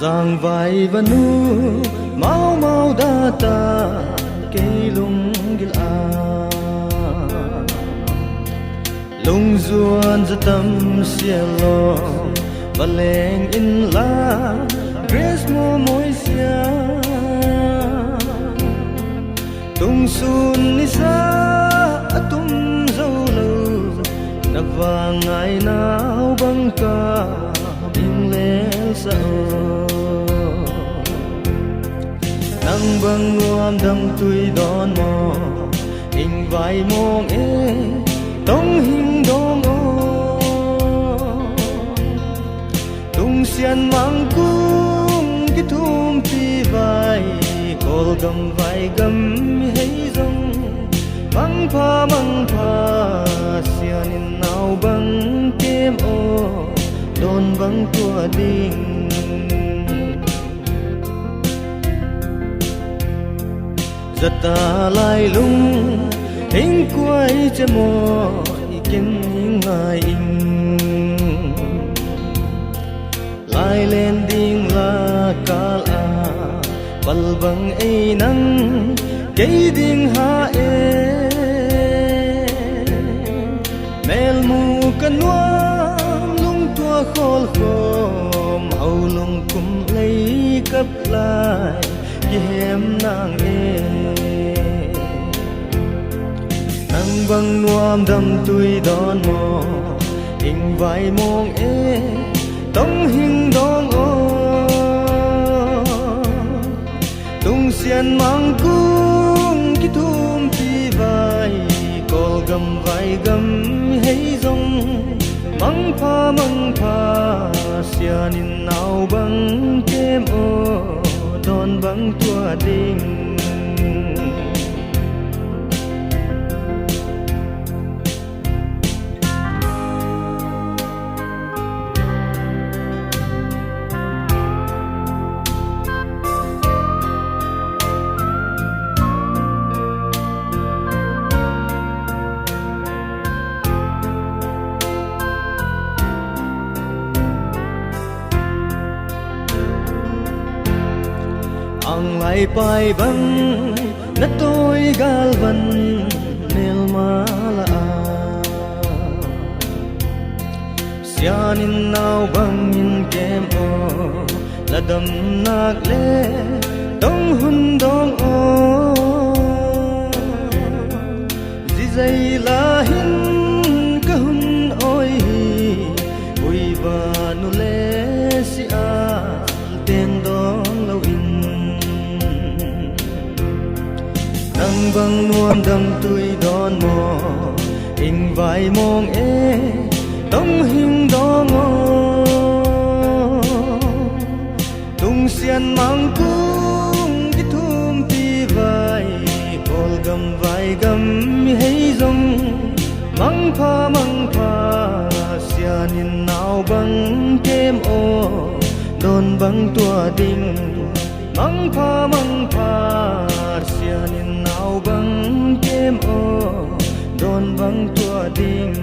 giang vai và nu mau mau đa ta cây lung gil a lung zuan za tâm sielo và leng in la grace mo moi sia tung sun ni sa atum dâu lâu na vàng ngày nào băng ca bing lên sao nang bang nuam đam tui đón mò hình vai mong e tông hình dong o tung xian mang cung cái thum ti vai col gam vai gam hay dong mang pha xian in nào bang kem o don bang tua ding giật ta lai lung hình quay che mò kinh ngài in lai lên ding la kala bal bang ai nang cây ding ha e mel mu kanwa lung tua khol khom hầu lung kum lấy cấp lại em nàng e nang bang nuam đam tui đón mò hình vai mong e tông hình dong o tung xian mang cung cái thum pi vai col gam vai gam hay dong mang pha xian in nào bang kem o don bang tua ding ang lai pai bang na tôi gal van nel mala sianin nau bang in kem o la dam nak le tong hun dong o di zai la hin ka hun oi ui va nu le si a ten dong lo in nang bang nuam đam tui đón mò hình vai mong e tông hình dong o tung xian mang cung cái thum ti vai col gam vai gam hay dong mang pha xian in nào bang kem o don bang tua ding mang pha xian in nào bang kem o don bang tua ding